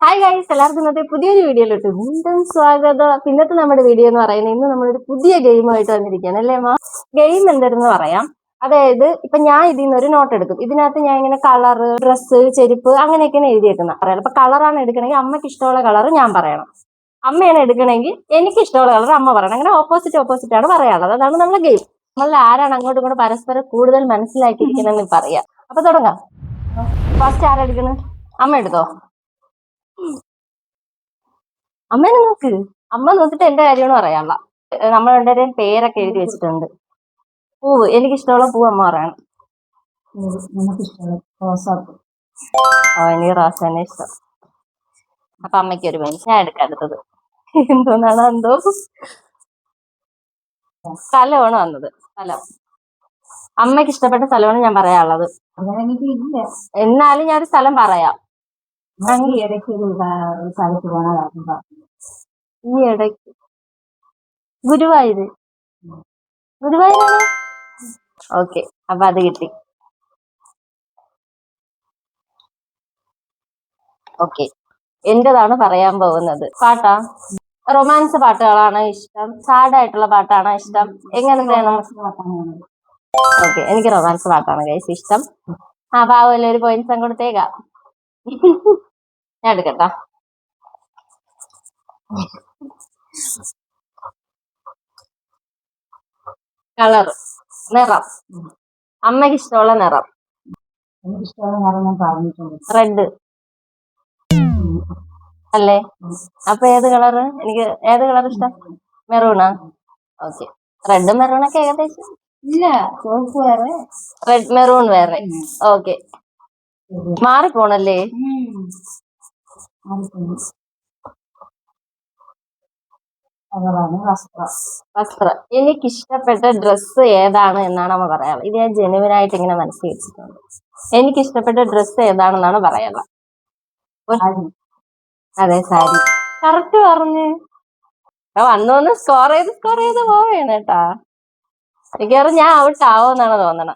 Hi guys, എല്ലാവർക്കും ഇന്നത്തെ പുതിയൊരു വീഡിയോയിലോട്ട് വീണ്ടും സ്വാഗതം. ഇന്നത്തെ നമ്മുടെ വീഡിയോ എന്ന് പറയുന്നത് ഇന്ന് നമ്മളൊരു പുതിയ ഗെയിമായിട്ട് വന്നിരിക്കുകയാണ് അല്ലേ മാ? ഗെയിം എന്തെന്ന് പറയാം. അതായത് ഇപ്പൊ ഞാൻ ഇതിൽ നിന്ന് ഒരു നോട്ട് എടുക്കും. ഇതിനകത്ത് ഞാൻ ഇങ്ങനെ കളർ, ഡ്രസ്സ്, ചെരുപ്പ് അങ്ങനെയൊക്കെയാണ് എഴുതിയേക്കുന്നത്. പറയാം. ഇപ്പൊ കളറാണ് എടുക്കണമെങ്കിൽ അമ്മയ്ക്ക് ഇഷ്ടമുള്ള കളർ ഞാൻ പറയണം. അമ്മയാണ് എടുക്കണമെങ്കിൽ എനിക്ക് ഇഷ്ടമുള്ള കളർ അമ്മ പറയണം. അങ്ങനെ ഓപ്പോസിറ്റ് ആണ് പറയാനുള്ളത്. അതാണ് നമ്മുടെ ഗെയിം. നമ്മളിൽ ആരാണ് അങ്ങോട്ടും ഇങ്ങോട്ടും പരസ്പരം കൂടുതൽ മനസ്സിലാക്കിയിരിക്കുന്നതെന്ന് പറയാം. അപ്പൊ തുടങ്ങാം. ഫസ്റ്റ് ആരെടുക്കുന്നത്? അമ്മ എടുത്തോ. അമ്മേനെ നോക്ക്. അമ്മ നോക്കിട്ട് എന്റെ കാര്യമാണ് പറയാനുള്ള. നമ്മൾ രണ്ടുപേരെയും പേരൊക്കെ എഴുതി വെച്ചിട്ടുണ്ട്. പൂവ്, എനിക്കിഷ്ടമുള്ള പൂവ് അമ്മ പറയണം. എനിക്ക് റോസ് തന്നെ ഇഷ്ടം. അപ്പൊ അമ്മയ്ക്ക് ഒരു മൈൻഡ്. ഞാൻ എടുക്കാം അടുത്തത്. എന്തോന്നാണ് എന്തോ സ്ഥലമാണ് വന്നത്. സ്ഥലം അമ്മയ്ക്ക് ഇഷ്ടപ്പെട്ട സ്ഥലമാണ് ഞാൻ പറയാനുള്ളത്. എന്നാലും ഞാനൊരു സ്ഥലം പറയാം. ഈ ഇടയ്ക്ക് ഗുരുവായൂര്. ഗുരുവായൂരാണ്. ഓക്കെ, അപ്പൊ അത് കിട്ടി. ഓക്കെ, എന്റേതാണ് പറയാൻ പോകുന്നത്. പാട്ടാ? റൊമാൻസ് പാട്ടുകളാണ് ഇഷ്ടം? സാഡ് ആയിട്ടുള്ള പാട്ടാണോ ഇഷ്ടം? എങ്ങനത്തെ? ഓക്കെ, എനിക്ക് റൊമാൻസ് പാട്ടാണ് ഗൈസ് ഇഷ്ടം. ആ പാവല്ലേ, ഒരു പോയിന്റ്സ് കൊടുത്തേക്കാ. ഞാൻ എടുക്കട്ടാ. കളർ, നിറം. അമ്മയ്ക്ക് ഇഷ്ടമുള്ള നിറം? എനിക്കിഷ്ടമുള്ള നിറം ഞാൻ പറഞ്ഞിട്ടുണ്ട്, റെഡ് അല്ലേ? അപ്പൊ ഏത് കളറ്? എനിക്ക് ഏത് കളർ ഇഷ്ടം? മെറൂണാ? ഓക്കെ, റെഡ് മെറൂണൊക്കെ ഏകദേശം. ഇല്ല, ചോപ്പ് വേറെ, റെഡ് മെറൂൺ വേറെ. ഓക്കെ, മാറിപ്പോണല്ലേ? വസ്ത്രം. എനിക്കിഷ്ടപ്പെട്ട ഡ്രസ്സ് ഏതാണ് എന്നാണ് അമ്മ പറയാറ്. ഇത് ഞാൻ ജെനുവിനായിട്ട് ഇങ്ങനെ മനസ്സിൽ വെച്ചിട്ടുണ്ട്. എനിക്കിഷ്ടപ്പെട്ട ഡ്രസ്സ് ഏതാണെന്നാണ് പറയാറ്. അതെ, സാരി. കറക്റ്റ് പറഞ്ഞ് വന്നോന്ന് സ്കോർ ചെയ്ത് പോവേണ് കേട്ടാ. മിക്കവാറും ഞാൻ ഔട്ട് ആവോന്നാണ് തോന്നണ.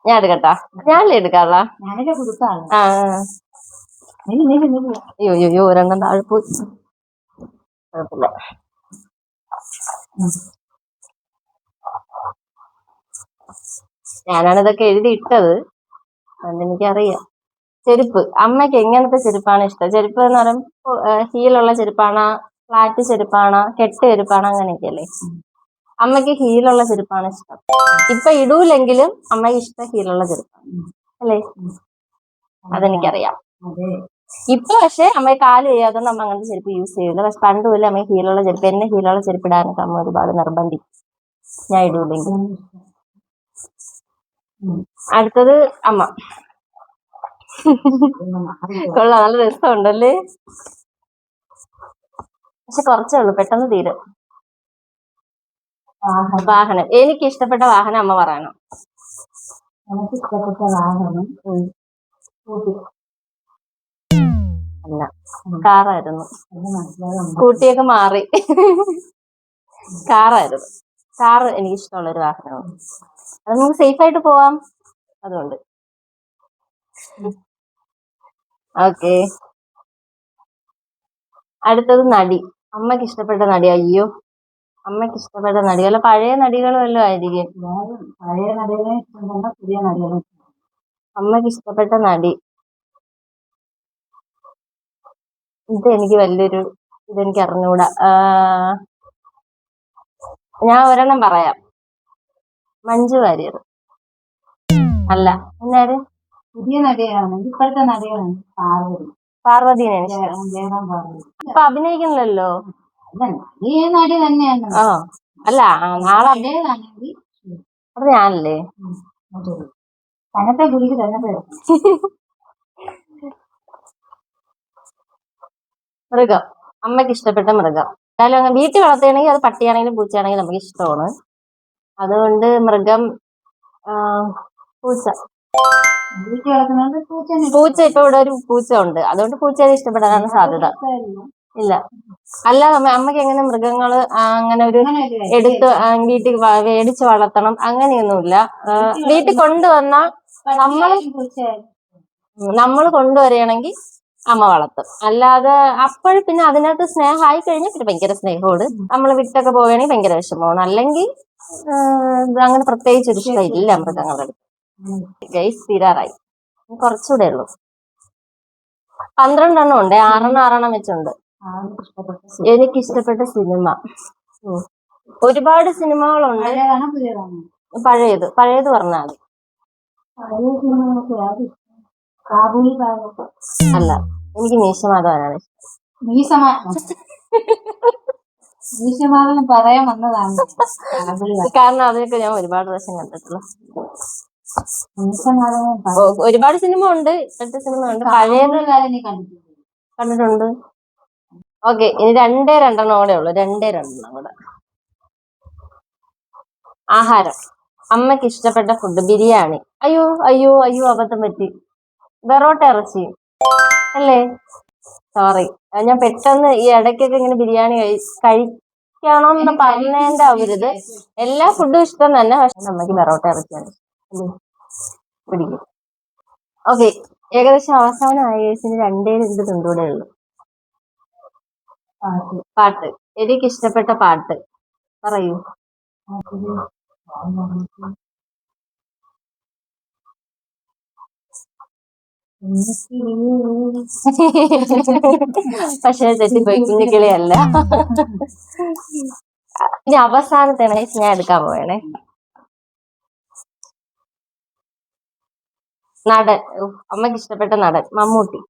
ഞാൻ എടുക്കട്ടാ. ഞാനല്ലേ എടുക്കാനുള്ള? ആ അയ്യോ ഒരെണ്ണം താഴെ പോയി. കുഴപ്പമില്ല. ഞാനാണ് ഇതൊക്കെ എഴുതി ഇട്ടത്, അതുകൊണ്ട് എനിക്കറിയാം. ചെരുപ്പ്. അമ്മയ്ക്ക് എങ്ങനത്തെ ചെരുപ്പാണ് ഇഷ്ടം? ചെരുപ്പ് എന്ന് പറയുമ്പോൾ ഹീലുള്ള ചെരുപ്പാണോ, ഫ്ലാറ്റ് ചെരുപ്പാണോ, കെട്ട് ചെരുപ്പാണോ, അങ്ങനെയൊക്കെയല്ലേ? അമ്മയ്ക്ക് ഹീലുള്ള ചെരുപ്പാണ് ഇഷ്ടം. ഇപ്പൊ ഇടൂലെങ്കിലും അമ്മയ്ക്ക് ഇഷ്ടം ഹീലുള്ള ചെരുപ്പാണ് അല്ലേ? അതെനിക്കറിയാം. ഇപ്പൊ പക്ഷെ അമ്മ കാല് ചെയ്യാത്തതുകൊണ്ട് അമ്മ അങ്ങനത്തെ ചെരുപ്പ് യൂസ് ചെയ്യില്ല. പക്ഷെ പണ്ട് പോലെ അമ്മ ഹീലുള്ള ചെരുപ്പ്, എന്നെ ഹീലുള്ള ചെരുപ്പ് ഇടാനൊക്കെ അമ്മ ഒരുപാട് നിർബന്ധിക്കും. ഞാൻ ഇടൂലെങ്കിൽ. അടുത്തത് അമ്മ. കൊള്ളാം, നല്ല രസമുണ്ടല്ലേ? പക്ഷെ കുറച്ചേ ഉള്ളൂ, പെട്ടെന്ന് തീരും. വാഹനം. എനിക്ക് ഇഷ്ടപ്പെട്ട വാഹനം അമ്മ പറയണം. എനിക്ക് ഇഷ്ടപ്പെട്ട വാഹനം അല്ല, കാറായിരുന്നു. സ്കൂട്ടിയൊക്കെ മാറി. കാറായിരുന്നു. കാറ് എനിക്ക് ഇഷ്ടമുള്ളൊരു വാഹനമാണ്. അത് നമുക്ക് സേഫ് ആയിട്ട് പോവാം, അതുകൊണ്ട്. ഓക്കെ, അടുത്തത് നടി. അമ്മക്ക് ഇഷ്ടപ്പെട്ട നടി. അയ്യോ, അമ്മക്ക് ഇഷ്ടപ്പെട്ട നടികൾ പഴയ നടികളും വല്ലതും ആയിരിക്കും. പഴയ നടികളെ ഇഷ്ടമല്ല, പുതിയ നടികളെ. അമ്മക്ക് ഇഷ്ടപ്പെട്ട നടി ഇതെനിക്ക് അറിഞ്ഞൂടാ. ഞാൻ ഒരെണ്ണം പറയാം. മഞ്ജു വാര്യർ. അല്ല, എന്നാര്? പുതിയ നടിയാണ്, ഇപ്പോഴത്തെ നടിയാണ് പാർവതിനെ. ഇപ്പൊ അഭിനയിക്കുന്നില്ലല്ലോ. നടി തന്നെയാണ്. ആ അല്ല, നാളെ അത് ഞാനല്ലേ? തനത്തെ ഗുളിക തന്നെ. മൃഗം. അമ്മയ്ക്ക് ഇഷ്ടപ്പെട്ട മൃഗം. എന്തായാലും അങ്ങനെ വീട്ടിൽ വളർത്തുകയാണെങ്കിൽ അത് പട്ടിയാണെങ്കിലും പൂച്ചയാണെങ്കിലും നമുക്ക് ഇഷ്ടമാണ്. അതുകൊണ്ട് മൃഗം പൂച്ച. വീട്ടിൽ വളർത്തുന്നത് പൂച്ച. ഇപ്പൊ ഇവിടെ ഒരു പൂച്ച ഉണ്ട്, അതുകൊണ്ട് പൂച്ചയെ ഇഷ്ടപ്പെടാനാണ് സാധ്യത. ഇല്ല, അല്ലാതെ അമ്മയ്ക്ക് എങ്ങനെ മൃഗങ്ങള് അങ്ങനെ ഒരു എടുത്ത് വീട്ടിൽ മേടിച്ച് വളർത്തണം അങ്ങനെയൊന്നുമില്ല. വീട്ടിൽ കൊണ്ടുവന്ന നമ്മള് നമ്മൾ കൊണ്ടുവരികയാണെങ്കിൽ അമ്മ വളർത്തും. അല്ലാതെ അപ്പോഴും പിന്നെ അതിനകത്ത് സ്നേഹമായി കഴിഞ്ഞാൽ പിന്നെ ഭയങ്കര സ്നേഹമോട് നമ്മൾ വിട്ടൊക്കെ പോവുകയാണെങ്കിൽ ഭയങ്കര വിഷമമാണ്. അല്ലെങ്കിൽ അങ്ങനെ പ്രത്യേകിച്ച് ഒരു ഇഷ്ടമില്ല മൃഗങ്ങളുടെ അടുത്ത്. ഗൈസ് തീരാറായി, കുറച്ചുകൂടെ ഉള്ളൂ. 12 എണ്ണം ഉണ്ട്, 6 വെച്ചുണ്ട്. എനിക്കിഷ്ടപ്പെട്ട സിനിമ ഒരുപാട് സിനിമകളുണ്ട്. പഴയത് പറഞ്ഞാൽ അല്ല, എനിക്ക് മീശമാധവനാണ് ഇഷ്ടം. മീശമാധവൻ പറയാൻ വന്നതാണ്. കാരണം അതിനൊക്കെ ഞാൻ ഒരുപാട് പ്രാവശ്യം കണ്ടിട്ടുള്ളൂ. ഒരുപാട് സിനിമ ഉണ്ട്, ഇപ്പോഴത്തെ സിനിമ ഉണ്ട്, പഴയത് കണ്ടിട്ടുണ്ട്. ഓക്കെ, ഇനി 2 കൂടെ ഉള്ളു. 2 കൂടെ. ആഹാരം. അമ്മക്ക് ഇഷ്ടപ്പെട്ട ഫുഡ് ബിരിയാണി. അയ്യോ അയ്യോ അയ്യോ, അബദ്ധം പറ്റി. ബെറോട്ട ഇറച്ചി അല്ലേ? സോറി, ഞാൻ പെട്ടെന്ന് ഈ ഇടയ്ക്കൊക്കെ ഇങ്ങനെ ബിരിയാണി കഴിക്കണമെന്ന് പറഞ്ഞതിന്റെ അവരിത്. എല്ലാ ഫുഡും ഇഷ്ടം തന്നെ, പക്ഷെ നമുക്ക് ബെറോട്ട ഇറച്ചിയാണ് പിടിക്കും. ഓക്കെ, ഏകദേശം അവസാനമായ കേസിന് 2 തുണ്ടൂടെ ഉള്ളു. പാട്ട്. എനിക്ക് ഇഷ്ടപ്പെട്ട പാട്ട് പറയൂ. പക്ഷെ തെറ്റിപ്പോയി, കുഞ്ഞിക്കിളിയല്ല. ഇനി അവസാനത്തെ ഞാൻ എടുക്കാൻ പോവേണേ. നടൻ. അമ്മക്ക് ഇഷ്ടപ്പെട്ട നടൻ മമ്മൂട്ടി.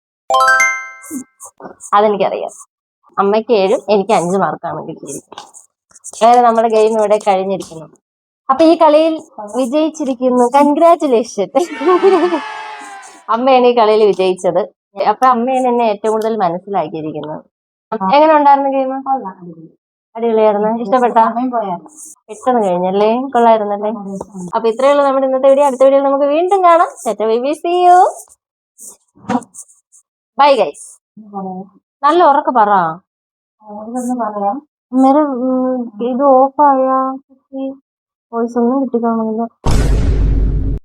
അതെനിക്കറിയാം. അമ്മയ്ക്ക് 7, എനിക്ക് 5 മാർക്കാണ് കിട്ടിയിരിക്കുന്നത്. അങ്ങനെ നമ്മുടെ ഗെയിം ഇവിടെ കഴിഞ്ഞിരിക്കുന്നു. അപ്പൊ ഈ കളിയിൽ വിജയിച്ചിരിക്കുന്നു. കൺഗ്രാറ്റുലേഷൻ. അമ്മയാണ് ഈ കളിയിൽ വിജയിച്ചത്. അപ്പൊ അമ്മയാണ് എന്നെ ഏറ്റവും കൂടുതൽ മനസ്സിലാക്കിയിരിക്കുന്നത്. എങ്ങനെ ഉണ്ടായിരുന്നു ഗെയിം? അടിപൊളിയായിരുന്നു. ഇഷ്ടപ്പെട്ട? പെട്ടെന്ന് കഴിഞ്ഞല്ലേ? കൊള്ളായിരുന്നല്ലേ? അപ്പൊ ഇത്രയുള്ള നമ്മുടെ ഇന്നത്തെ വീഡിയോ. അടുത്ത വീഡിയോയിൽ നമുക്ക് വീണ്ടും കാണാം. See you. Bye guys. നല്ല ഉറക്കെ പറ. ഇത് ഓഫായ വോയിസ് ഒന്നും കിട്ടിക്കാണുന്നില്ല.